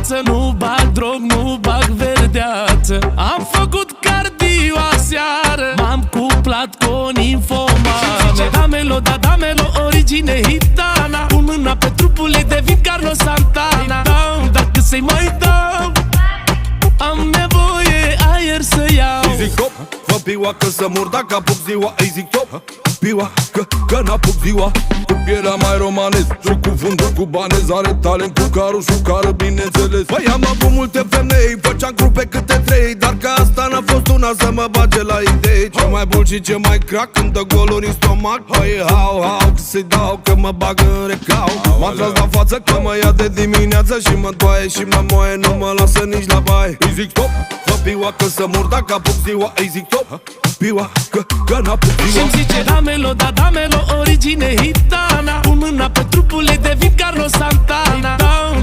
față. Nu bag drog, nu bag verdeață. Am făcut cardio aseară, m-am cuplat cu o ninfomană. Damelo, da damelo, origine hitana. Pun mâna pe trupul ei, devin Carlos Santana. Dau, dacă să-i mai dau, am nevoie aer să iau. Îi zic top, fă piua că să mor dacă apuc ziua. Îi zic top, piua că n-apuc ziua. Cu pielea mai romanez și cu fundul cubanez. Are talent cu carușucară, bineînțeles. Păi am avut multe femei, făceam grupe câte 3. Dar că asta n-a fost una să mă bage la idei. Ce mai bun și ce mai crack când dă goluri în stomac. Păi hau, hau, că să-i dau că mă bagă în recau. M-am tras la față că mă ia de dimineață și mă doaie și mă moaie, nu mă lasă nici la baie. Îi zic stop, fă piua că să mor dacă apuc ziua. Îi zic top, piua că n-apuc ziua. Și-mi zice damelo, da damelo, origine hitana. Pun mâna pe trupul ei, devin Carlos Santana. Dau,